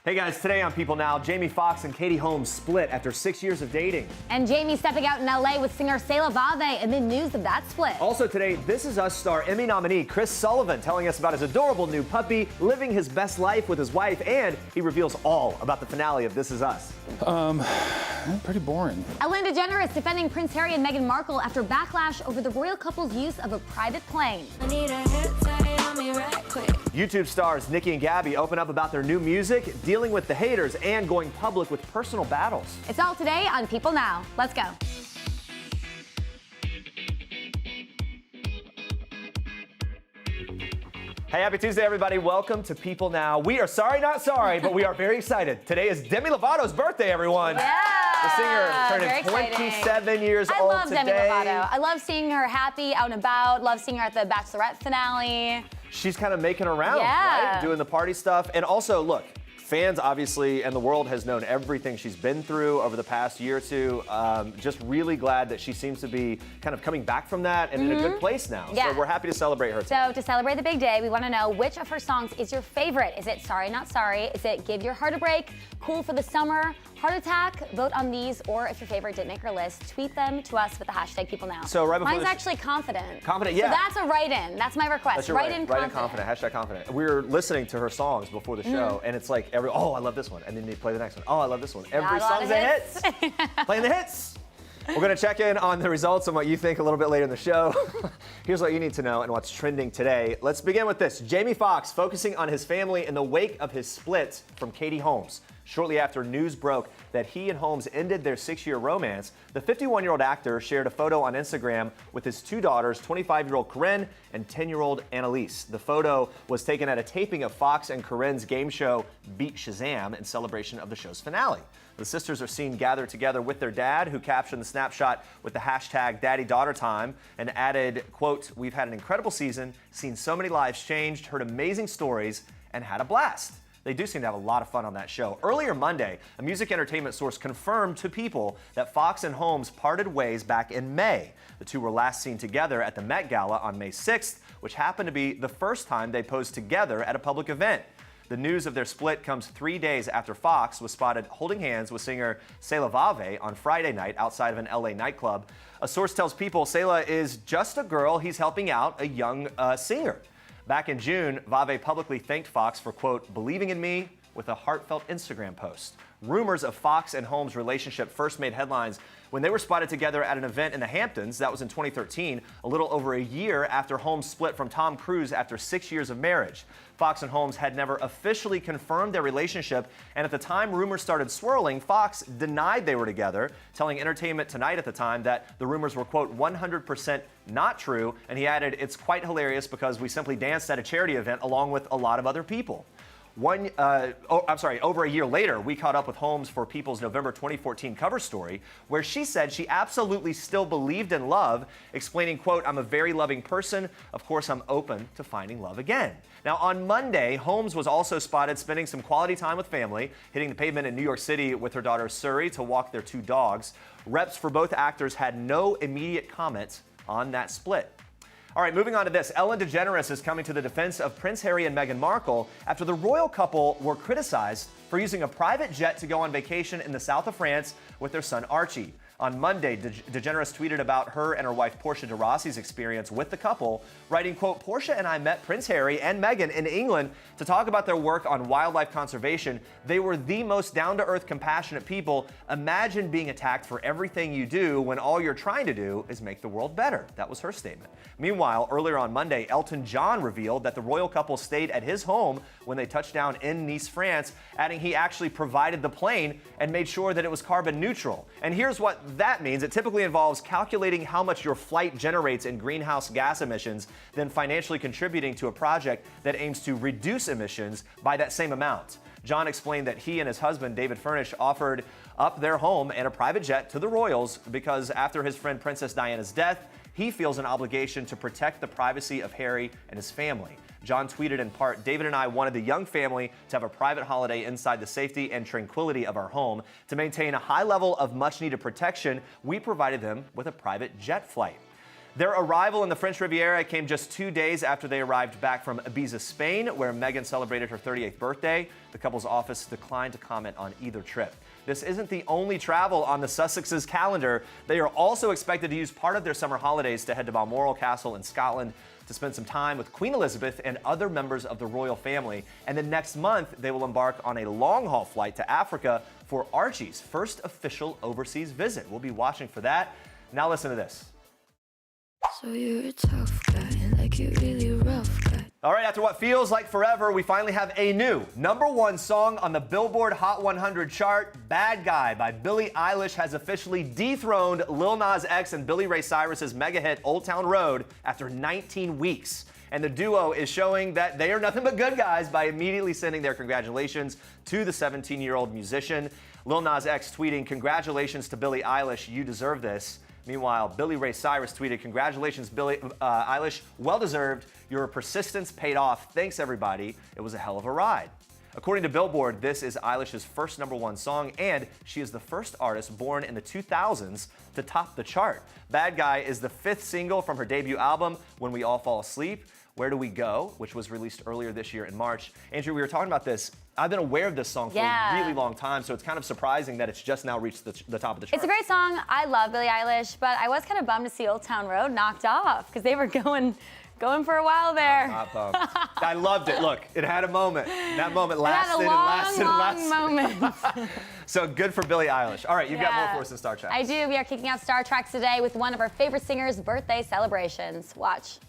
Hey guys, today on People Now, Jamie Foxx and Katie Holmes split after 6 years of dating. And Jamie stepping out in LA with singer Vave amid news of that split. Also today, This Is Us star Emmy nominee Chris Sullivan telling us about his adorable new puppy, living his best life with his wife, and he reveals all about the finale of This Is Us. Pretty boring. Ellen DeGeneres defending Prince Harry and Meghan Markle after backlash over the royal couple's use of a private plane. I need a hit tight on me right quick. YouTube stars Nicki and Gabby open up about their new music, dealing with the haters, and going public with personal battles. It's all today on People Now. Let's go. Hey, happy Tuesday, everybody. Welcome to People Now. We are sorry, not sorry, but we are very excited. Today is Demi Lovato's birthday, everyone. Yeah. The singer Very turning exciting. 27 years I old love today. Demi Lovato. I love seeing her happy, out and about. Love seeing her at the Bachelorette finale. She's kind of making her rounds, Yeah. right? Doing the party stuff. And also, look, fans, obviously, and the world has known everything she's been through over the past year or two. Just really glad that she seems to be kind of coming back from that and in a good place now. Yeah. So we're happy to celebrate her. So to celebrate the big day, we want to know which of her songs is your favorite. Is it Sorry Not Sorry? Is it Give Your Heart a Break? Cool for the Summer? Heart Attack? Vote on these, or if your favorite didn't make her list, tweet them to us with the hashtag PeopleNow. So right before Mine's this- actually Confident. Confident, yeah. So that's a write-in. That's my request. That's your Write in Confident. Hashtag confident. We were listening to her songs before the show, and it's like oh, I love this one. And then you play the next one. Oh, I love this one. Every Not a lot song's of a hit. Playing the hits. We're going to check in on the results and what you think a little bit later in the show. Here's what you need to know and what's trending today. Let's begin with this. Jamie Foxx focusing on his family in the wake of his split from Katie Holmes. Shortly after news broke that he and Holmes ended their 6-year romance, the 51-year-old actor shared a photo on Instagram with his two daughters, 25-year-old Corinne and 10-year-old Annalise. The photo was taken at a taping of Fox and Corinne's game show Beat Shazam in celebration of the show's finale. The sisters are seen gathered together with their dad, who captioned the snapshot with the hashtag DaddyDaughterTime and added, quote, "We've had an incredible season, seen so many lives changed, heard amazing stories, and had a blast." They do seem to have a lot of fun on that show. Earlier Monday, a music entertainment source confirmed to People that Fox and Holmes parted ways back in May. The two were last seen together at the Met Gala on May 6th, which happened to be the first time they posed together at a public event. The news of their split comes 3 days after Fox was spotted holding hands with singer Vave on Friday night outside of an LA nightclub. A source tells People Selah is just a girl he's helping out, a young singer. Back in June, Vave publicly thanked Fox for, quote, "believing in me," with a heartfelt Instagram post. Rumors of Fox and Holmes' relationship first made headlines when they were spotted together at an event in the Hamptons. That was in 2013, a little over a year after Holmes split from Tom Cruise after 6 years of marriage. Fox and Holmes had never officially confirmed their relationship, and at the time rumors started swirling, Fox denied they were together, telling Entertainment Tonight at the time that the rumors were, quote, 100% not true, and he added, "It's quite hilarious because we simply danced at a charity event along with a lot of other people." Over a year later, we caught up with Holmes for People's November 2014 cover story, where she said she absolutely still believed in love, explaining, quote, "I'm a very loving person. Of course, I'm open to finding love again." Now, on Monday, Holmes was also spotted spending some quality time with family, hitting the pavement in New York City with her daughter Suri to walk their two dogs. Reps for both actors had no immediate comments on that split. All right, moving on to this. Ellen DeGeneres is coming to the defense of Prince Harry and Meghan Markle after the royal couple were criticized for using a private jet to go on vacation in the south of France with their son Archie. On Monday, DeGeneres tweeted about her and her wife Portia de Rossi's experience with the couple, writing, quote, "Portia and I met Prince Harry and Meghan in England to talk about their work on wildlife conservation. They were the most down-to-earth, compassionate people. Imagine being attacked for everything you do when all you're trying to do is make the world better." That was her statement. Meanwhile, earlier on Monday, Elton John revealed that the royal couple stayed at his home when they touched down in Nice, France, adding he actually provided the plane and made sure that it was carbon neutral. And here's what that means. It typically involves calculating how much your flight generates in greenhouse gas emissions, then financially contributing to a project that aims to reduce emissions by that same amount. John explained that he and his husband, David Furnish, offered up their home and a private jet to the royals because after his friend Princess Diana's death, he feels an obligation to protect the privacy of Harry and his family. John tweeted in part, "David and I wanted the young family to have a private holiday inside the safety and tranquility of our home. To maintain a high level of much-needed protection, we provided them with a private jet flight." Their arrival in the French Riviera came just 2 days after they arrived back from Ibiza, Spain, where Meghan celebrated her 38th birthday. The couple's office declined to comment on either trip. This isn't the only travel on the Sussexes' calendar. They are also expected to use part of their summer holidays to head to Balmoral Castle in Scotland to spend some time with Queen Elizabeth and other members of the royal family. And then next month, they will embark on a long-haul flight to Africa for Archie's first official overseas visit. We'll be watching for that. Now listen to this. So you're a tough guy, like you're really rough guy. All right, after what feels like forever, we finally have a new #1 song on the Billboard Hot 100 chart. Bad Guy by Billie Eilish has officially dethroned Lil Nas X and Billy Ray Cyrus's mega hit Old Town Road after 19 weeks. And the duo is showing that they are nothing but good guys by immediately sending their congratulations to the 17-year-old musician. Lil Nas X tweeting, "Congratulations to Billie Eilish, you deserve this." Meanwhile, Billy Ray Cyrus tweeted, "Congratulations, Billie Eilish, well-deserved. Your persistence paid off. Thanks, everybody. It was a hell of a ride." According to Billboard, this is Eilish's first #1 song, and she is the first artist born in the 2000s to top the chart. Bad Guy is the 5th single from her debut album, When We All Fall Asleep. Where Do We Go, which was released earlier this year in March. Andrew, we were talking about this. I've been aware of this song for a really long time, so it's kind of surprising that it's just now reached the top of the chart. It's a great song. I love Billie Eilish, but I was kind of bummed to see Old Town Road knocked off because they were going for a while there. I'm not bummed. I loved it. Look, it had a moment. That moment lasted it had a long moment. So good for Billie Eilish. All right, you've got more for us in Star Trek. I do. We are kicking off Star Trek today with one of our favorite singers' birthday celebrations. Watch.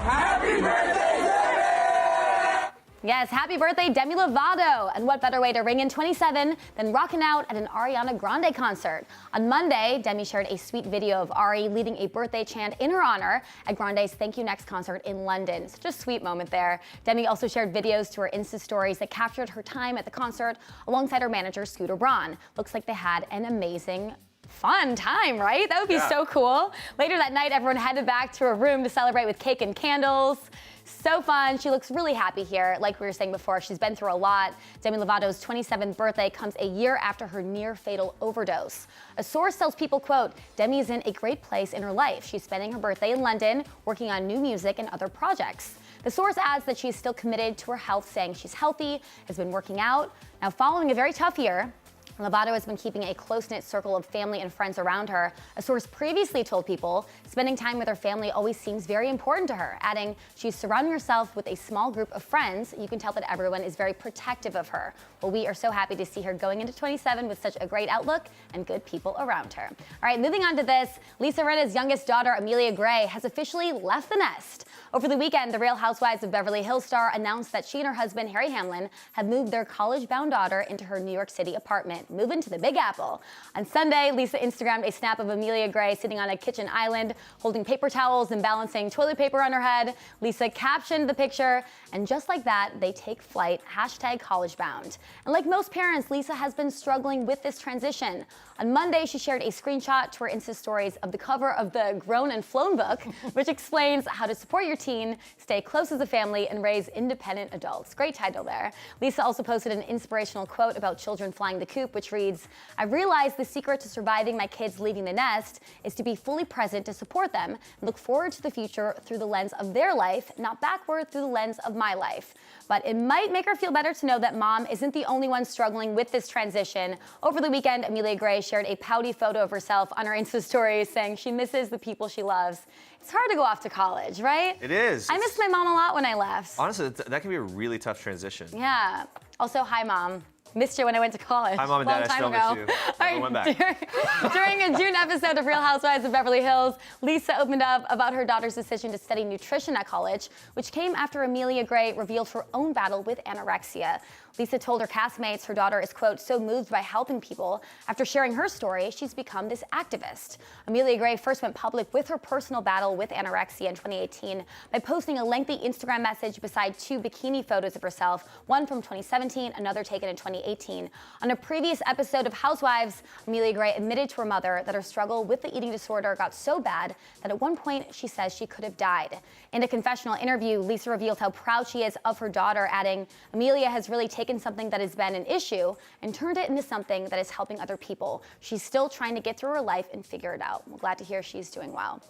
Happy birthday, Demi! Yes, happy birthday, Demi Lovato. And what better way to ring in 27 than rocking out at an Ariana Grande concert? On Monday, Demi shared a sweet video of Ari leading a birthday chant in her honor at Grande's Thank You Next concert in London. Such a sweet moment there. Demi also shared videos to her Insta stories that captured her time at the concert alongside her manager, Scooter Braun. Looks like they had an amazing fun time, right? That would be so cool. Later that night, everyone headed back to her room to celebrate with cake and candles. So fun. She looks really happy here. Like we were saying before, she's been through a lot. Demi Lovato's 27th birthday comes a year after her near-fatal overdose. A source tells People, quote, "Demi is in a great place in her life. She's spending her birthday in London, working on new music and other projects." The source adds that she's still committed to her health, saying she's healthy, has been working out. Now, following a very tough year, Lovato has been keeping a close-knit circle of family and friends around her. A source previously told People spending time with her family always seems very important to her, adding she's surrounding herself with a small group of friends. You can tell that everyone is very protective of her. Well, we are so happy to see her going into 27 with such a great outlook and good people around her. All right, moving on to this. Lisa Rinna's youngest daughter, Amelia Gray, has officially left the nest. Over the weekend, the Real Housewives of Beverly Hills star announced that she and her husband, Harry Hamlin, have moved their college-bound daughter into her New York City apartment, moving to the Big Apple. On Sunday, Lisa Instagrammed a snap of Amelia Gray sitting on a kitchen island, holding paper towels and balancing toilet paper on her head. Lisa captioned the picture, and just like that, they take flight, #collegebound. And like most parents, Lisa has been struggling with this transition. On Monday, she shared a screenshot to her Insta stories of the cover of the Grown and Flown book, which explains how to support your teen, stay close as a family, and raise independent adults. Great title there. Lisa also posted an inspirational quote about children flying the coop, which reads, "I realized the secret to surviving my kids leaving the nest is to be fully present to support them and look forward to the future through the lens of their life, not backward through the lens of my life." But it might make her feel better to know that mom isn't the only one struggling with this transition. Over the weekend, Amelia Gray shared a pouty photo of herself on her Insta stories saying she misses the people she loves. It's hard to go off to college, right? It is. I missed my mom a lot when I left. Honestly, that can be a really tough transition. Yeah. Also, hi, Mom. Missed you when I went to college. Hi, Mom and Dad. I still miss you. Never went back. During a June episode of Real Housewives of Beverly Hills, Lisa opened up about her daughter's decision to study nutrition at college, which came after Amelia Gray revealed her own battle with anorexia. Lisa told her castmates her daughter is, quote, so moved by helping people. After sharing her story, she's become this activist. Amelia Gray first went public with her personal battle with anorexia in 2018 by posting a lengthy Instagram message beside two bikini photos of herself, one from 2017, another taken in 2018. 2018. On a previous episode of Housewives, Amelia Gray admitted to her mother that her struggle with the eating disorder got so bad that at one point she says she could have died. In a confessional interview, Lisa revealed how proud she is of her daughter, adding, "Amelia has really taken something that has been an issue and turned it into something that is helping other people. She's still trying to get through her life and figure it out." We're glad to hear she's doing well.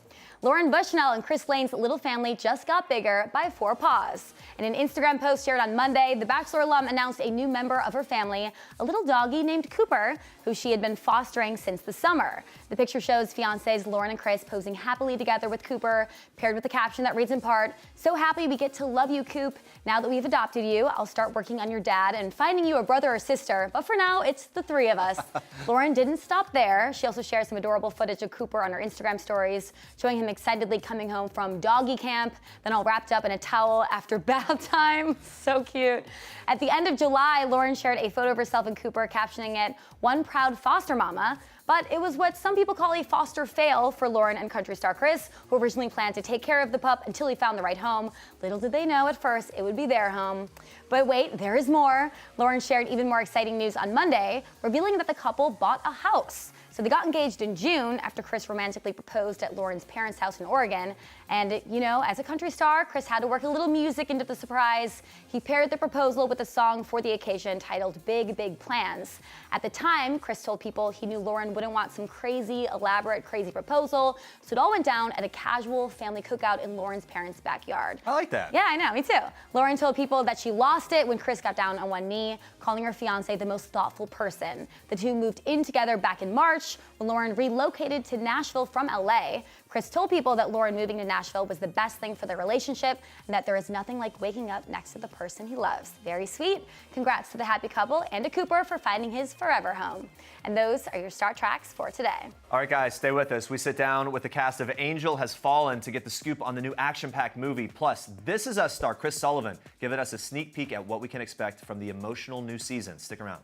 Lauren Bushnell and Chris Lane's little family just got bigger by 4 paws. In an Instagram post shared on Monday, the Bachelor alum announced a new member of her family, a little doggy named Cooper, who she had been fostering since the summer. The picture shows fiancés Lauren and Chris posing happily together with Cooper, paired with a caption that reads in part, "So happy we get to love you, Coop. Now that we've adopted you, I'll start working on your dad and finding you a brother or sister, but for now, it's the 3 of us." Lauren didn't stop there. She also shared some adorable footage of Cooper on her Instagram stories, showing him excitedly coming home from doggy camp, then all wrapped up in a towel after bath time. So cute. At the end of July, Lauren shared a photo of herself and Cooper, captioning it, "One proud foster mama." But it was what some people call a foster fail for Lauren and country star Chris, who originally planned to take care of the pup until he found the right home. Little did they know at first it would be their home. But wait, there is more. Lauren shared even more exciting news on Monday, revealing that the couple bought a house. So they got engaged in June after Chris romantically proposed at Lauren's parents' house in Oregon. And, you know, as a country star, Chris had to work a little music into the surprise. He paired the proposal with a song for the occasion titled Big, Big Plans. At the time, Chris told people he knew Lauren wouldn't want some crazy, elaborate, crazy proposal. So it all went down at a casual family cookout in Lauren's parents' backyard. I like that. Yeah, I know, me too. Lauren told people that she lost it when Chris got down on one knee, calling her fiance the most thoughtful person. The two moved in together back in March when Lauren relocated to Nashville from LA. Chris told people that Lauren moving to Nashville was the best thing for their relationship and that there is nothing like waking up next to the person he loves. Very sweet. Congrats to the happy couple and to Cooper for finding his forever home. And those are your Star Tracks for today. All right, guys, stay with us. We sit down with the cast of Angel Has Fallen to get the scoop on the new action-packed movie. Plus, This Is Us star Chris Sullivan giving us a sneak peek at what we can expect from the emotional new season. Stick around.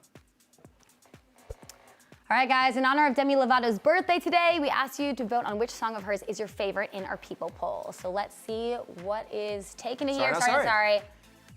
All right, guys, in honor of Demi Lovato's birthday today, we asked you to vote on which song of hers is your favorite in our People poll. So let's see what is taken to here. Sorry.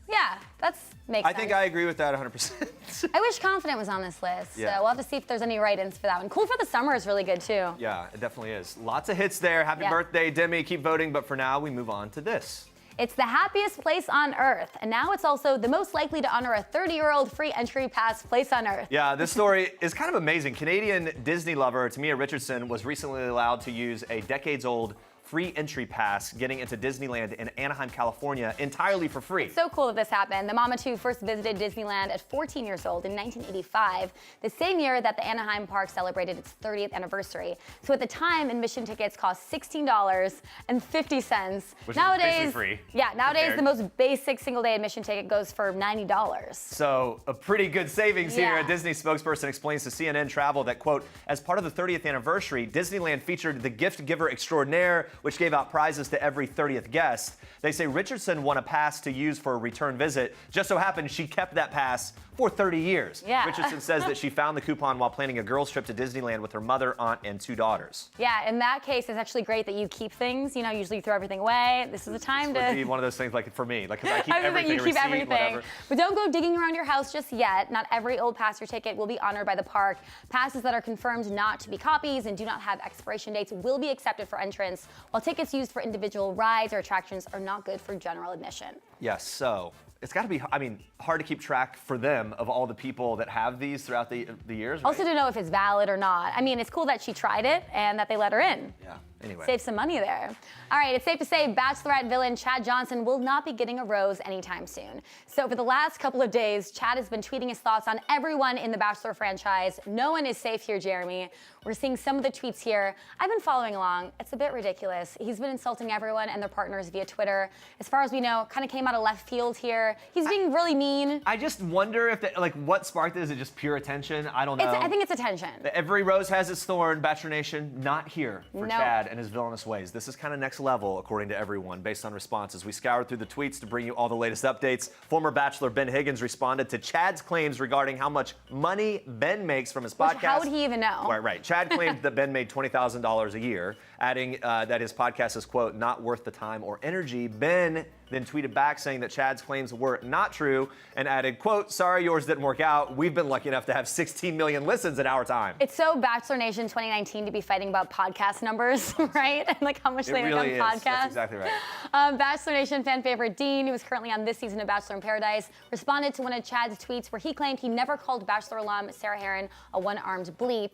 Yeah, makes sense. I think I agree with that 100%. I wish Confident was on this list. Yeah. So we'll have to see if there's any write-ins for that one. Cool for the Summer is really good, too. Yeah, it definitely is. Lots of hits there. Happy birthday, Demi. Keep voting. But for now, we move on to this. It's the happiest place on Earth, and now it's also the most likely to honor a 30-year-old free entry pass place on Earth. Yeah, this story is kind of amazing. Canadian Disney lover Tamia Richardson was recently allowed to use a decades-old free entry pass getting into Disneyland in Anaheim, California, entirely for free. It's so cool that this happened. The Mama 2 first visited Disneyland at 14 years old in 1985, the same year that the Anaheim park celebrated its 30th anniversary. So at the time, admission tickets cost $16.50. Which nowadays, is free. Yeah, nowadays the most basic single-day admission ticket goes for $90. So a pretty good savings here. Yeah. A Disney spokesperson explains to CNN Travel that, quote, as part of the 30th anniversary, Disneyland featured the gift giver extraordinaire, which gave out prizes to every 30th guest. They say Richardson won a pass to use for a return visit. Just so happened she kept that pass for 30 years. Yeah. Richardson says that she found the coupon while planning a girls' trip to Disneyland with her mother, aunt, and 2 daughters. Yeah, in that case, it's actually great that you keep things. You know, usually you throw everything away. This is the time This to... would be one of those things, like, for me. Like, 'cause I keep I was everything, you keep receipt, everything. whatever. But don't go digging around your house just yet. Not every old pass or ticket will be honored by the park. Passes that are confirmed not to be copies and do not have expiration dates will be accepted for entrance, while tickets used for individual rides or attractions are not good for general admission. Yes, so it's got to be, I mean, hard to keep track for them of all the people that have these throughout the years, right? Also to know if it's valid or not. I mean, it's cool that she tried it and that they let her in. Yeah, anyway. Save some money there. All right, it's safe to say Bachelorette villain Chad Johnson will not be getting a rose anytime soon. So for the last couple of days, Chad has been tweeting his thoughts on everyone in the Bachelor franchise. No one is safe here, Jeremy. We're seeing some of the tweets here. I've been following along. It's a bit ridiculous. He's been insulting everyone and their partners via Twitter. As far as we know, kind of came out of left field here. He's being really mean. I just wonder if, what sparked it? Is it just pure attention? I don't know. I think it's attention. Every rose has its thorn, Bachelor Nation. Not here for Chad and his villainous ways. This is kind of next level, according to everyone, based on responses. We scoured through the tweets to bring you all the latest updates. Former Bachelor Ben Higgins responded to Chad's claims regarding how much money Ben makes from his podcast. How would he even know? Right. Chad claimed that Ben made $20,000 a year, adding that his podcast is, quote, not worth the time or energy. Ben then tweeted back saying that Chad's claims were not true and added, quote, "Sorry yours didn't work out. We've been lucky enough to have 16 million listens in our time." It's so Bachelor Nation 2019 to be fighting about podcast numbers, right? And like how much they really make on is. podcasts. That's exactly right. Bachelor Nation fan favorite Dean, who is currently on this season of Bachelor in Paradise, responded to one of Chad's tweets where he claimed he never called Bachelor alum Sarah Heron a one-armed bleep.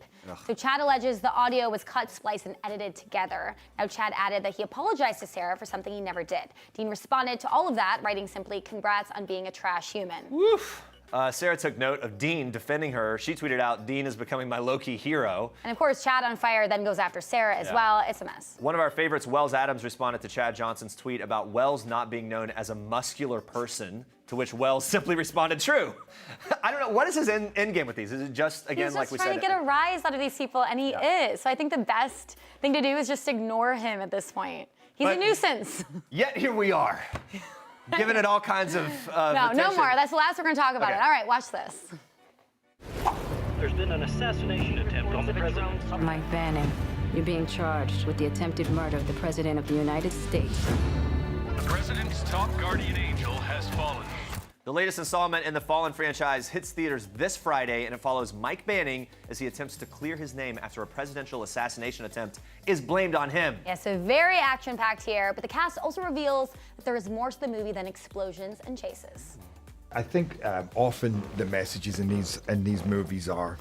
So Chad alleges the audio was cut, spliced, and edited together. Now Chad added that he apologized to Sarah for something he never did. Dean responded to all of that, writing simply, "Congrats on being a trash human." Woof. Sarah took note of Dean defending her. She tweeted out, "Dean is becoming my low-key hero." And of course, Chad on fire then goes after Sarah as well. It's a mess. One of our favorites, Wells Adams, responded to Chad Johnson's tweet about Wells not being known as a muscular person, to which Wells simply responded, "True." I don't know, what is his end game with these? Is it just, again, He's like just we trying said? to get a rise out of these people, and he is. So I think the best thing to do is just ignore him at this point. He's a nuisance. Yet here we are, giving it all kinds of No attention. more. That's the last we're going to talk about Okay. it. All right, watch this. There's been an assassination attempt on the president. Mike Banning, you're being charged with the attempted murder of the President of the United States. The president's top guardian angel has fallen. The latest installment in the Fallen franchise hits theaters this Friday, and it follows Mike Banning as he attempts to clear his name after a presidential assassination attempt is blamed on him. Yeah, so very action-packed here, but the cast also reveals that there is more to the movie than explosions and chases. I think often the messages in these movies are,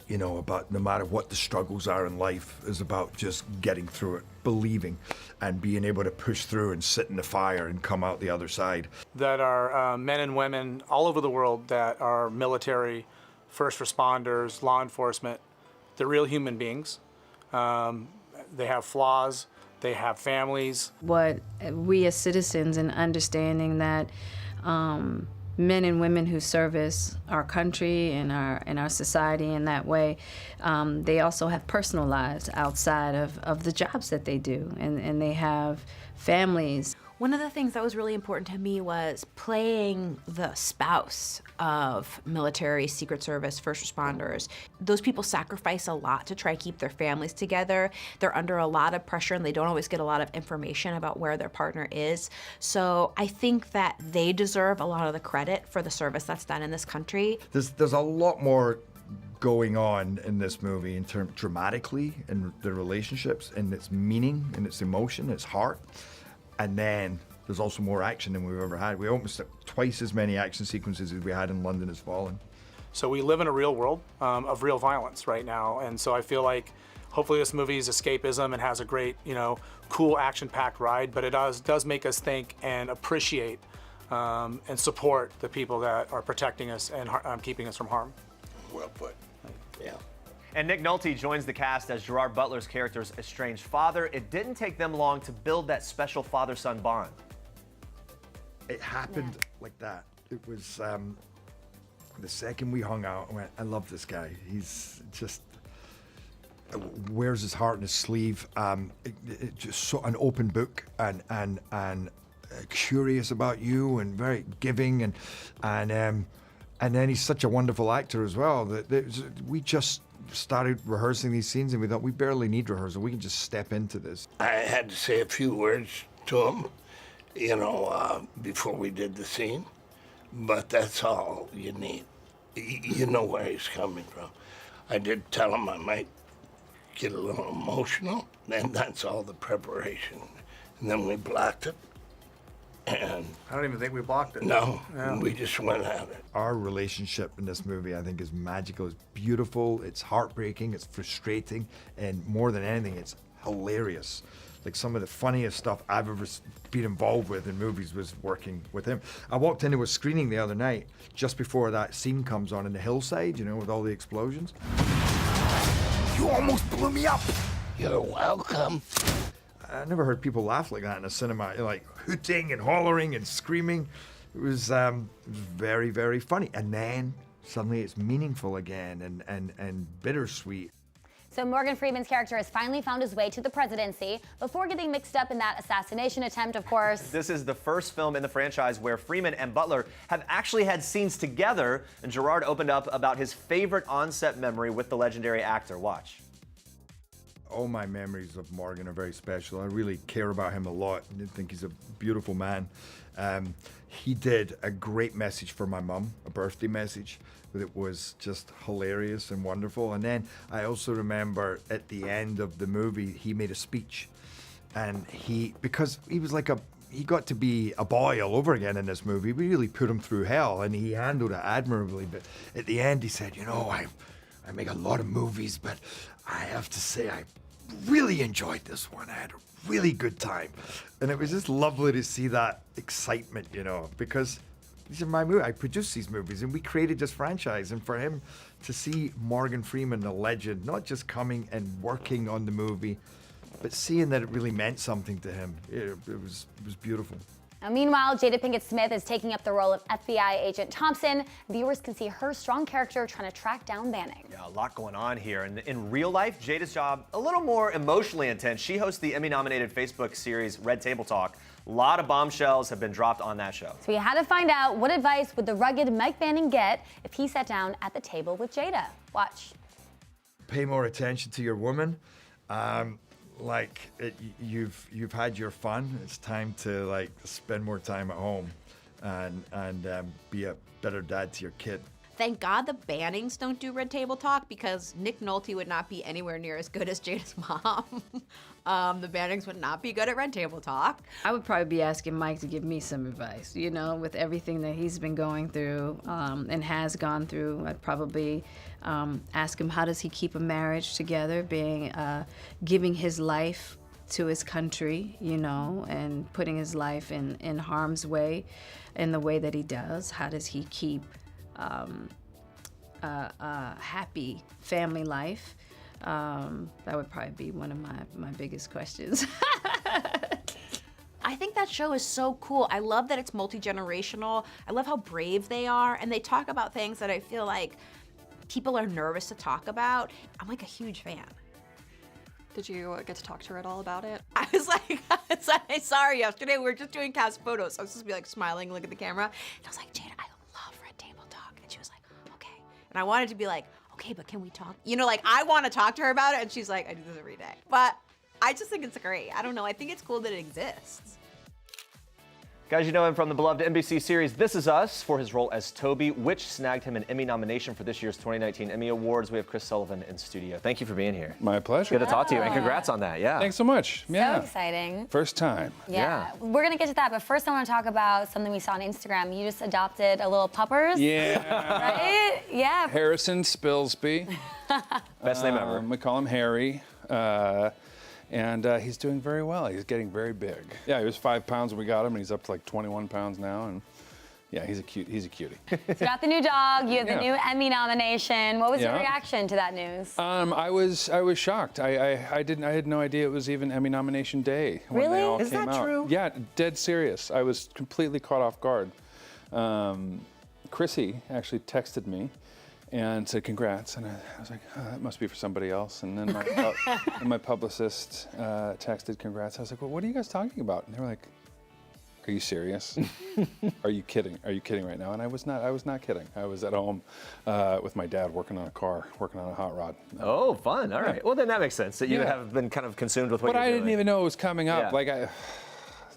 you know, about no matter what the struggles are in life, is about just getting through it, believing, and being able to push through and sit in the fire and come out the other side. That are men and women all over the world that are military, first responders, law enforcement. They're real human beings. They have flaws. They have families. What we as citizens, and understanding that men and women who service our country and our society in that way, they also have personal lives outside of the jobs that they do, and they have families. One of the things that was really important to me was playing the spouse of military, Secret Service, first responders. Those people sacrifice a lot to try to keep their families together. They're under a lot of pressure and they don't always get a lot of information about where their partner is. So I think that they deserve a lot of the credit for the service that's done in this country. There's a lot more going on in this movie in terms dramatically in the relationships and its meaning and its emotion, its heart. And then there's also more action than we've ever had. We almost have twice as many action sequences as we had in London Has Fallen. So we live in a real world of real violence right now. And so I feel like hopefully this movie is escapism and has a great, you know, cool action-packed ride, but it does make us think and appreciate and support the people that are protecting us and keeping us from harm. Well put. Yeah. And Nick Nolte joins the cast as Gerard Butler's character's estranged father. It didn't take them long to build that special father-son bond. It happened like that. It was the second we hung out, I went, I love this guy. He's just wears his heart in his sleeve. Just so an open book and curious about you and very giving and then he's such a wonderful actor as well. We just started rehearsing these scenes and we thought we barely need rehearsal. We can just step into this. I had to say a few words to him, you know, before we did the scene, but that's all you need. You know where he's coming from. I did tell him I might get a little emotional, and that's all the preparation. And then we blocked it. And I don't even think we blocked it. no, Yeah. we just went at it. Our relationship in this movie, I think, is magical. It's beautiful. It's heartbreaking. It's frustrating. And more than anything, it's hilarious. Like some of the funniest stuff I've ever been involved with in movies was working with him. I walked into a screening the other night, just before that scene comes on in the hillside, you know, with all the explosions. You almost blew me up. You're welcome. I never heard people laugh like that in a cinema, like hooting and hollering and screaming. It was very, very funny. And then suddenly it's meaningful again and bittersweet. So Morgan Freeman's character has finally found his way to the presidency before getting mixed up in that assassination attempt, of course. This is the first film in the franchise where Freeman and Butler have actually had scenes together, and Gerard opened up about his favorite on-set memory with the legendary actor. Watch. all my memories of Morgan are very special. I really care about him a lot. I think he's a beautiful man. He did a great message for my mum, a birthday message that was just hilarious and wonderful. And then I also remember at the end of the movie, he made a speech. And because he was like he got to be a boy all over again in this movie. We really put him through hell, and he handled it admirably. But at the end, he said, I make a lot of movies, but I have to say I really enjoyed this one. I had a really good time. And it was just lovely to see that excitement, because these are my movies. I produced these movies, and we created this franchise. And for him to see Morgan Freeman, the legend, not just coming and working on the movie, but seeing that it really meant something to him, it was beautiful. Now, meanwhile, Jada Pinkett Smith is taking up the role of FBI agent Thompson. Viewers can see her strong character trying to track down Banning. Yeah, a lot going on here. And in real life, Jada's job a little more emotionally intense. She hosts the Emmy-nominated Facebook series Red Table Talk. A lot of bombshells have been dropped on that show. So we had to find out, what advice would the rugged Mike Banning get if he sat down at the table with Jada? Watch. Pay more attention to your woman. You've had your fun. It's time to spend more time at home and be a better dad to your kid. Thank God the Bannings don't do Red Table Talk, because Nick Nolte would not be anywhere near as good as Jada's mom. The Bannings would not be good at Red Table Talk. I would probably be asking Mike to give me some advice, with everything that he's been going through and has gone through. I'd probably ask him, how does he keep a marriage together, giving his life to his country, and putting his life in harm's way in the way that he does. How does he keep a happy family life? That would probably be one of my biggest questions. I think that show is so cool. I love that it's multi-generational. I love how brave they are, and they talk about things that I feel like people are nervous to talk about. I'm like a huge fan. Did you get to talk to her at all about it? I was like, I saw her yesterday. We were just doing cast photos. So I was supposed to be like smiling, look at the camera. And I was like, Jada, I love Red Table Talk. And she was like, okay. And I wanted to be like, okay, but can we talk? I want to talk to her about it. And she's like, I do this every day. But I just think it's great. I don't know. I think it's cool that it exists. Guys, you know him from the beloved NBC series This Is Us for his role as Toby, which snagged him an Emmy nomination for this year's 2019 Emmy Awards. We have Chris Sullivan in studio. Thank you for being here. My pleasure. Good to talk to you, and congrats on that. Yeah. Thanks so much. Yeah. So exciting. First time. Yeah. We're going to get to that, but first I want to talk about something we saw on Instagram. You just adopted a little puppers. Yeah. Right? Yeah. Harrison Spilsby. Best name ever. We call him Harry. And he's doing very well. He's getting very big. Yeah, he was 5 pounds when we got him, and he's up to like 21 pounds now. And yeah, he's a cutie. So you got the new dog. You have the new Emmy nomination. What was your reaction to that news? I was shocked. I had no idea it was even Emmy nomination day when they all Is came that out. true? Yeah, dead serious. I was completely caught off guard. Chrissy actually texted me and said congrats, and I was like, oh, that must be for somebody else. And then my publicist texted congrats. I was like, well, what are you guys talking about? And they were like, are you serious? Are you kidding? Are you kidding right now? And I was not kidding. I was at home with my dad working on a hot rod. Oh, fun. All right. Well, then that makes sense that you have been kind of consumed with what you're doing. But I didn't even know it was coming up. Yeah.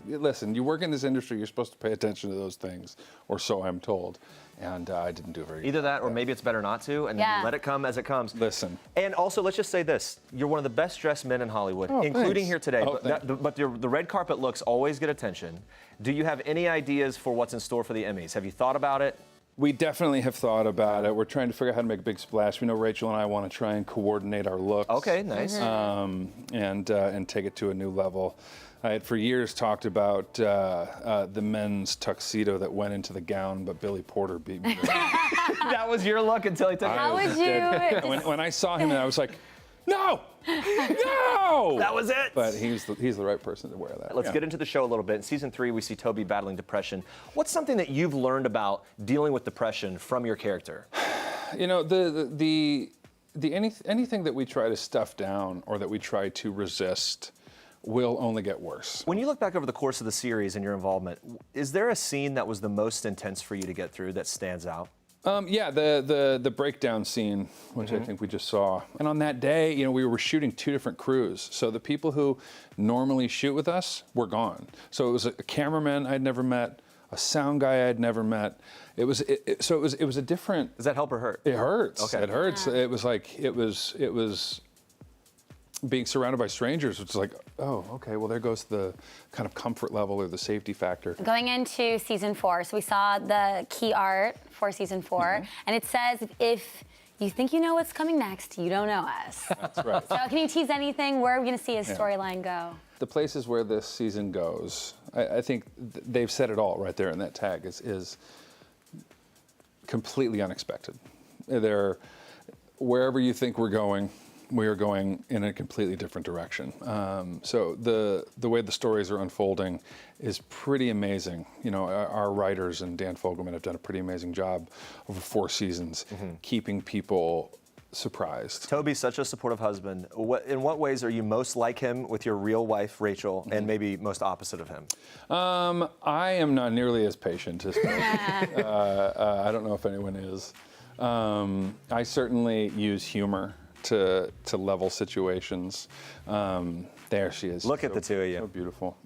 Listen, you work in this industry, you're supposed to pay attention to those things, or so I'm told. And I didn't do very good. Either that, or maybe it's better not to, and then let it come as it comes. Listen. And also, let's just say this. You're one of the best dressed men in Hollywood, including thanks. here today. Oh, but the red carpet looks always get attention. Do you have any ideas for what's in store for the Emmys? Have you thought about it? We definitely have thought about it. We're trying to figure out how to make a big splash. We know Rachel and I want to try and coordinate our looks. Okay, nice. And take it to a new level. I had for years talked about the men's tuxedo that went into the gown, but Billy Porter beat me. That was your look until he took it. How would you? When I saw him, I was like, no! No! That was it. But he's the right person to wear that. Let's get into the show a little bit. In season 3, we see Toby battling depression. What's something that you've learned about dealing with depression from your character? You know, anything that we try to stuff down or that we try to resist will only get worse. When you look back over the course of the series and your involvement, is there a scene that was the most intense for you to get through that stands out? Yeah, the breakdown scene, which I think we just saw. And on that day, you know, we were shooting 2 different crews. So the people who normally shoot with us were gone. So it was a cameraman I'd never met, a sound guy I'd never met. It was a different. Does that help or hurt? It hurts. Okay. It hurts. Yeah. It was being surrounded by strangers, which is like, oh, okay, well, there goes the kind of comfort level or the safety factor. Going into season 4, so we saw the key art for season 4, and it says, if you think you know what's coming next, you don't know us. That's right. So can you tease anything? Where are we going to see his storyline go? The places where this season goes, I think they've said it all right there in that tag, is completely unexpected. They're, wherever you think we're going, we are going in a completely different direction. So the way the stories are unfolding is pretty amazing. You know, our writers and Dan Fogelman have done a pretty amazing job over 4 seasons, keeping people surprised. Toby's such a supportive husband. In what ways are you most like him with your real wife, Rachel, and maybe most opposite of him? I am not nearly as patient as I don't know if anyone is. I certainly use humor to level situations. There she is. Look at the two of you. So beautiful.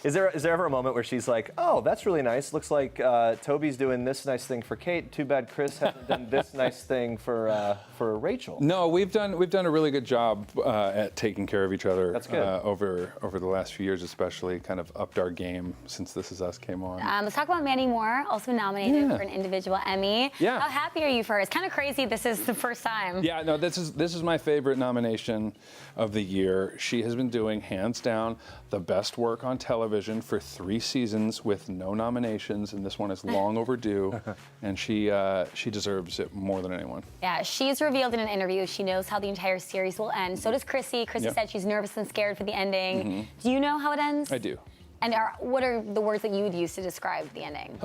Is there ever a moment where she's like, oh, that's really nice. Looks like Toby's doing this nice thing for Kate. Too bad Chris hasn't done this nice thing for Rachel. No, we've done a really good job at taking care of each other. That's good. Over the last few years, especially, kind of upped our game since This Is Us came on. Let's talk about Mandy Moore, also nominated for an individual Emmy. Yeah. How happy are you for her? It's kind of crazy. This is the first time. Yeah, no, this is my favorite nomination of the year. She has been doing, hands down, the best work on television for 3 seasons with no nominations, and this one is long overdue, and she deserves it more than anyone. Yeah, she's revealed in an interview she knows how the entire series will end. So does Chrissy. Chrissy said she's nervous and scared for the ending. Do you know how it ends? I do. And what are the words that you would use to describe the ending?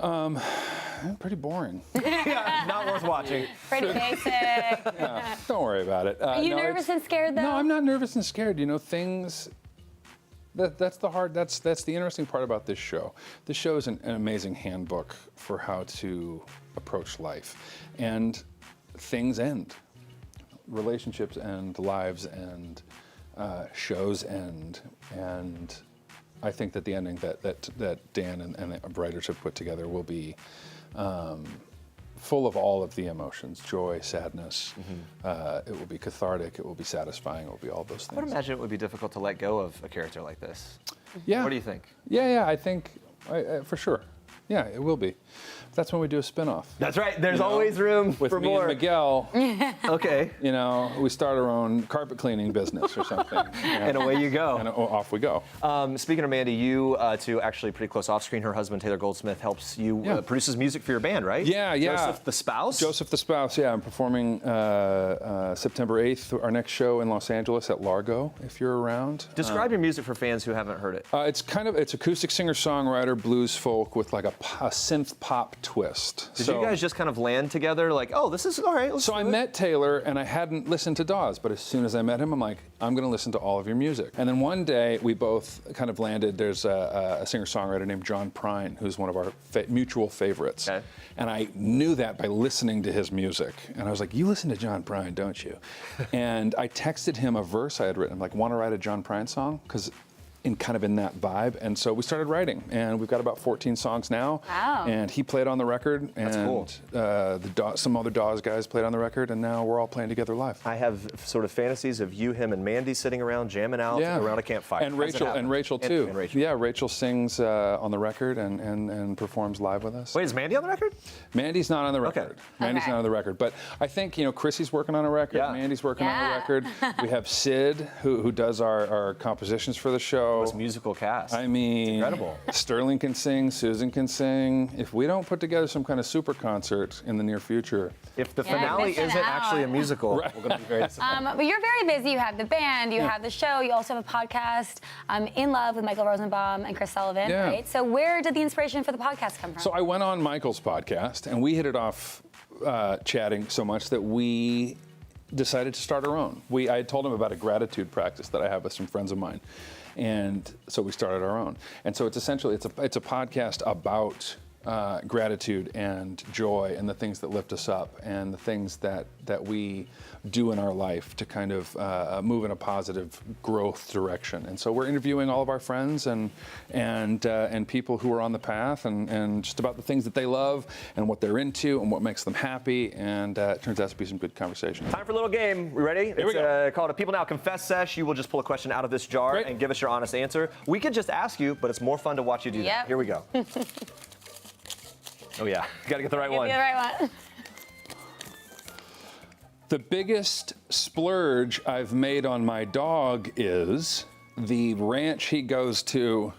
Pretty boring. Yeah, not worth watching. Pretty basic. Yeah, don't worry about it. Are you nervous and scared, though? No, I'm not nervous and scared. You know, things. That's the interesting part about this show. This show is an amazing handbook for how to approach life, and things end, relationships end, lives end, shows end, and I think that the ending that Dan and the writers have put together will be full of all of the emotions, joy, sadness. It will be cathartic, it will be satisfying, it will be all those things. I would imagine it would be difficult to let go of a character like this. Yeah. What do you think? Yeah, I think, for sure. Yeah, it will be. That's when we do a spin-off. That's right. There's always room with for me more. And Miguel. Okay. You know, we start our own carpet cleaning business or something. And away you go. And off we go. Speaking of Mandy, you two actually pretty close off screen. Her husband Taylor Goldsmith helps you produces music for your band, right? Yeah. Joseph the Spouse. Joseph the Spouse. Yeah, I'm performing September 8th. Our next show in Los Angeles at Largo. If you're around. Describe your music for fans who haven't heard it. It's acoustic singer-songwriter, blues folk with like a synth pop twist. Did you guys just kind of land together like, oh, this is all right? So I met Taylor and I hadn't listened to Dawes, but as soon as I met him, I'm like, I'm going to listen to all of your music. And then one day we both kind of landed. There's a singer-songwriter named John Prine, who's one of our mutual favorites. Okay. And I knew that by listening to his music. And I was like, you listen to John Prine, don't you? And I texted him a verse I had written. I'm like, want to write a John Prine song? Because in that vibe, and so we started writing, and we've got about 14 songs now. Wow. And he played on the record, That's and cool. Some other Dawes guys played on the record, and now we're all playing together live. I have sort of fantasies of you, him, and Mandy sitting around, jamming out around a campfire. And Rachel too. And Rachel. Yeah, Rachel sings on the record and performs live with us. Wait, is Mandy on the record? Mandy's not on the record. Okay. Mandy's not on the record, but I think Chrissy's working on a record. Yeah. Mandy's working on a record. We have Sid, who does our compositions for the show. This musical cast. I mean, it's incredible. Sterling can sing, Susan can sing. If we don't put together some kind of super concert in the near future. If the finale isn't actually a musical, we're going to be very disappointed. But you're very busy. You have the band, you have the show, you also have a podcast, In Love with Michael Rosenbaum and Chris Sullivan, right? So where did the inspiration for the podcast come from? So I went on Michael's podcast, and we hit it off chatting so much that we decided to start our own. I had told him about a gratitude practice that I have with some friends of mine. And so we started our own. And so it's essentially, it's a podcast about gratitude and joy and the things that lift us up and the things that we do in our life to kind of move in a positive growth direction. And so we're interviewing all of our friends and people who are on the path and just about the things that they love and what they're into and what makes them happy. And it turns out to be some good conversation. Time for a little game. We ready? Here we go. Called a People Now Confess Sesh. You will just pull a question out of this jar and give us your honest answer. We could just ask you, but it's more fun to watch you do that. Here we go. Oh yeah, you gotta get the right one. Get the right one. The biggest splurge I've made on my dog is the ranch he goes to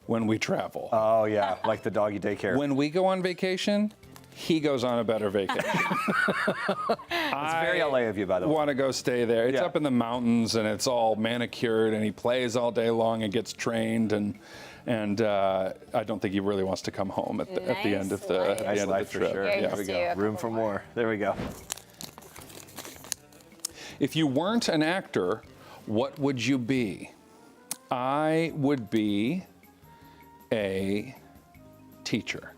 when we travel. Oh yeah, like the doggy daycare. When we go on vacation, he goes on a better vacation. It's very LA of you, by the way. I want to go stay there. It's up in the mountains and it's all manicured and he plays all day long and gets trained and I don't think he really wants to come home at the end of the, trip. Sure. There we go. Room for more. There we go. If you weren't an actor, what would you be? I would be a teacher.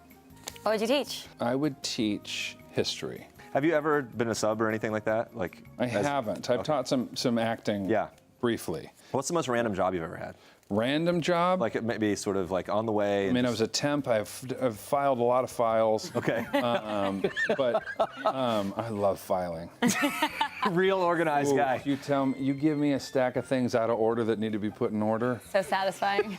What would you teach? I would teach history. Have you ever been a sub or anything like that? Like I haven't. I've taught some acting briefly. What's the most random job you've ever had? Random job? Like it may be sort of like on the way. I mean, I was a temp. I've filed a lot of files. Okay. But I love filing. Real organized guy. You give me a stack of things out of order that need to be put in order. So satisfying.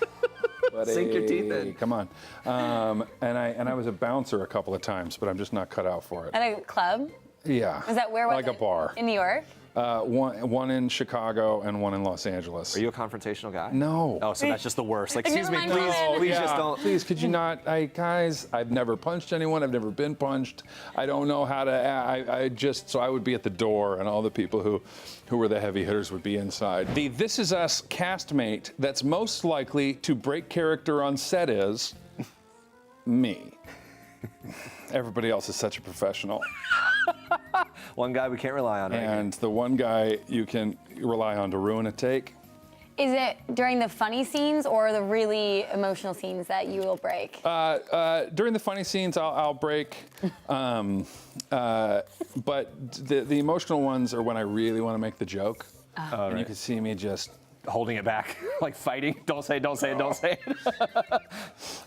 Buddy, sink your teeth in. Come on. And I was a bouncer a couple of times, but I'm just not cut out for it. At a club? Yeah. Was that where was like it? A bar. In New York? One in Chicago and one in Los Angeles. Are you a confrontational guy? No. Oh, so that's just the worst. Like, excuse me, Never mind, please just don't. Please, could you not? Guys, I've never punched anyone. I've never been punched. I don't know how to. So I would be at the door, and all the people who were the heavy hitters would be inside. The This Is Us castmate that's most likely to break character on set is me. Everybody else is such a professional. One guy we can't rely on. And the one guy you can rely on to ruin a take. Is it during the funny scenes or the really emotional scenes that you will break? During the funny scenes, I'll break. But the emotional ones are when I really want to make the joke. And you can see me just holding it back, like fighting. Don't say it, don't say it, don't say it.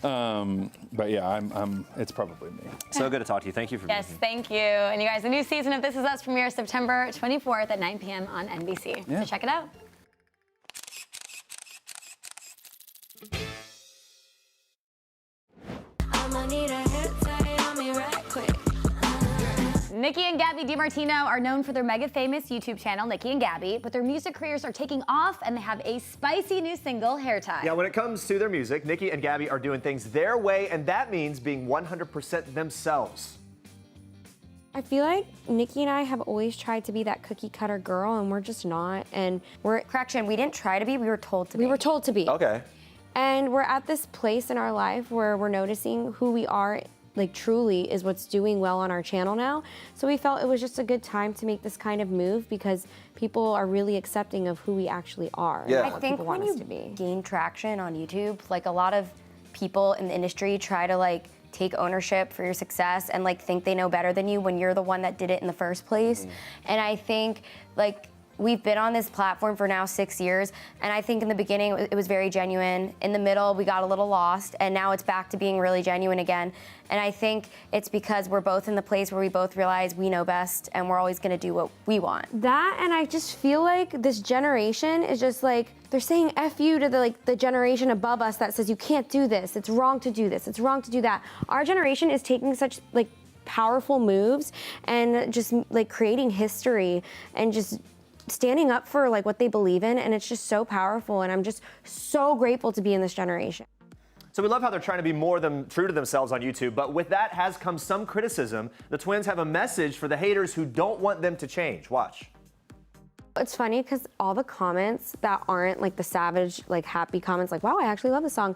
But yeah, it's probably me. So good to talk to you. Thank you for being here. Yes, thank you. And you guys, the new season of This Is Us premieres September 24th at 9 p.m. on NBC. Yeah. So check it out. I'ma need a hair tie on me right quick. Nikki and Gabby DiMartino are known for their mega famous YouTube channel, Nikki and Gabby, but their music careers are taking off and they have a spicy new single, Hair Tie. Yeah, when it comes to their music, Nikki and Gabby are doing things their way, and that means being 100% themselves. I feel like Nikki and I have always tried to be that cookie cutter girl, and we're just not. And correction, we didn't try to be, we were told to be. We were told to be. Okay. And we're at this place in our life where we're noticing who we are, like truly is what's doing well on our channel now. So we felt it was just a good time to make this kind of move because people are really accepting of who we actually are. Yeah. And I think when you gain traction on YouTube, like a lot of people in the industry try to like take ownership for your success and like think they know better than you when you're the one that did it in the first place. And I think like we've been on this platform for now 6 years, and I think in the beginning it was very genuine. In the middle, we got a little lost, and now it's back to being really genuine again. And I think it's because we're both in the place where we both realize we know best, and we're always gonna do what we want. That, and I just feel like this generation is just like, they're saying F you to the generation above us that says you can't do this, it's wrong to do this, it's wrong to do that. Our generation is taking such like powerful moves and just like creating history and just standing up for like what they believe in, and it's just so powerful, and I'm just so grateful to be in this generation. So we love how they're trying to be more true to themselves on YouTube, but with that has come some criticism. The twins have a message for the haters who don't want them to change. Watch. It's funny because all the comments that aren't like the savage, like happy comments, like, wow, I actually love the song.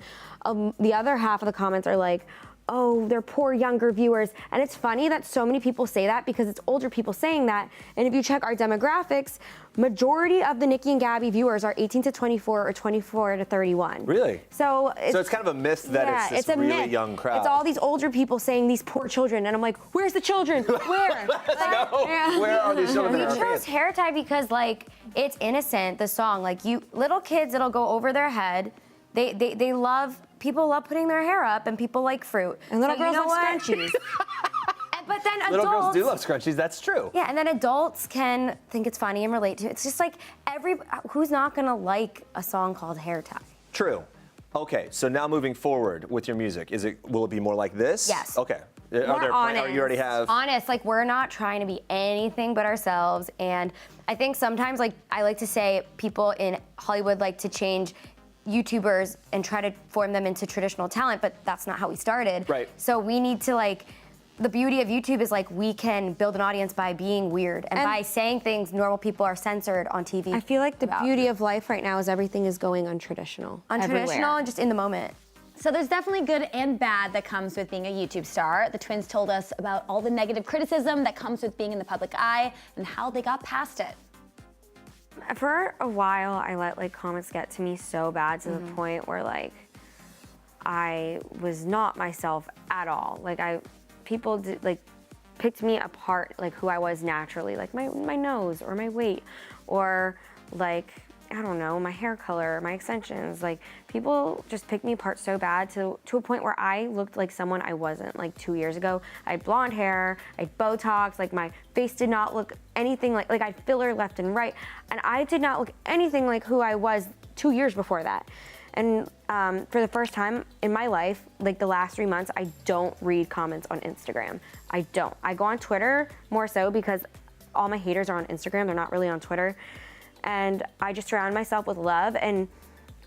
The other half of the comments are like, oh, they're poor younger viewers. And it's funny that so many people say that because it's older people saying that. And if you check our demographics, majority of the Nikki and Gabby viewers are 18 to 24 or 24 to 31. Really? So it's kind of a myth that it's this a really myth. young crowd. It's all these older people saying these poor children. And I'm like, where's the children? Where? Where are these children? We chose Hair Tie because, like, it's innocent, the song. Like, little kids, it'll go over their head. They love, people love putting their hair up, and people like fruit. And little So girls you know like what? scrunchies. But then adults... Little girls do love scrunchies, that's true. Yeah, and then adults can think it's funny and relate to it. It's just like, who's not gonna like a song called Hair Tie? True. Okay, so now moving forward with your music, will it be more like this? Yes. Okay. More honest. You already have... Honest, like, we're not trying to be anything but ourselves. And I think sometimes, like, I like to say people in Hollywood like to change YouTubers and try to form them into traditional talent, but that's not how we started. Right. So we need to, like, the beauty of YouTube is, like, we can build an audience by being weird and by saying things normal people are censored on TV. I feel like the beauty of life right now is everything is going untraditional. Untraditional and just in the moment. So there's definitely good and bad that comes with being a YouTube star. The twins told us about all the negative criticism that comes with being in the public eye and how they got past it. For a while, I let like comments get to me so bad to the point where like I was not myself at all. Like people did, like picked me apart, like who I was naturally, like my nose or my weight or like, I don't know, my hair color, my extensions. Like people just picked me apart so bad to a point where I looked like someone I wasn't. Like 2 years ago, I had blonde hair, I had Botox, like my face did not look anything like I had filler left and right. And I did not look anything like who I was 2 years before that. And for the first time in my life, like the last 3 months, I don't read comments on Instagram. I don't. I go on Twitter more so because all my haters are on Instagram. They're not really on Twitter. And I just surround myself with love, and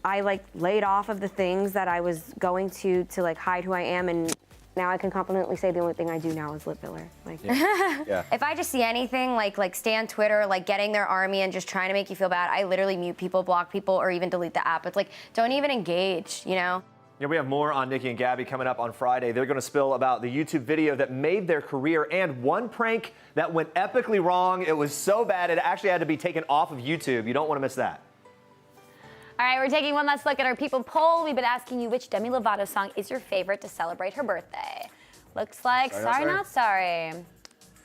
I like laid off of the things that I was going to like hide who I am, and now I can confidently say the only thing I do now is lip filler. Like, yeah. If I just see anything like stay on Twitter, like getting their army and just trying to make you feel bad, I literally mute people, block people, or even delete the app. It's like, don't even engage, you know? Yeah, we have more on Nikki and Gabby coming up on Friday. They're going to spill about the YouTube video that made their career and one prank that went epically wrong. It was so bad it actually had to be taken off of YouTube. You don't want to miss that. All right, we're taking one last look at our People poll. We've been asking you which Demi Lovato song is your favorite to celebrate her birthday. Looks like Sorry Not Sorry.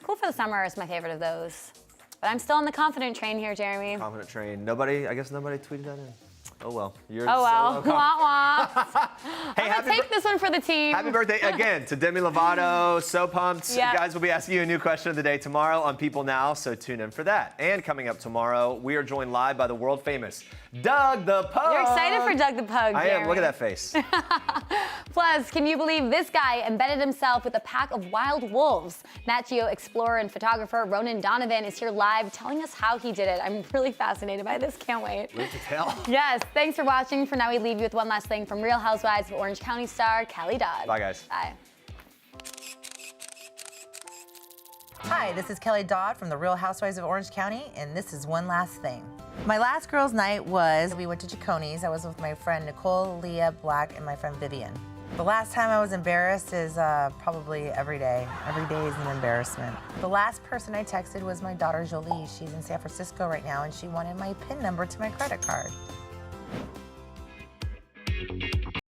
Cool for the Summer is my favorite of those. But I'm still on the confident train here, Jeremy. Confident train. I guess nobody tweeted that in. Oh well. You're oh well. So wah wah. Hey, I'm gonna take this one for the team. Happy birthday again to Demi Lovato. So pumped. Yeah. Guys, we'll be asking you a new question of the day tomorrow on People Now, so tune in for that. And coming up tomorrow, we are joined live by the world famous Doug the Pug. You're excited for Doug the Pug, I Jeremy. am. Look at that face. Plus, can you believe this guy embedded himself with a pack of wild wolves? Nat Geo explorer and photographer Ronan Donovan is here live telling us how he did it. I'm really fascinated by this. Can't wait. Wait to tell. Yes, thanks for watching. For now, we leave you with one last thing from Real Housewives of Orange County star Kelly Dodd. Bye, guys. Bye. Hi, this is Kelly Dodd from the Real Housewives of Orange County, and this is one last thing. My last girls' night was, we went to Jaconi's. I was with my friend Nicole, Leah, Black, and my friend Vivian. The last time I was embarrassed is probably every day. Every day is an embarrassment. The last person I texted was my daughter Jolie. She's in San Francisco right now, and she wanted my PIN number to my credit card.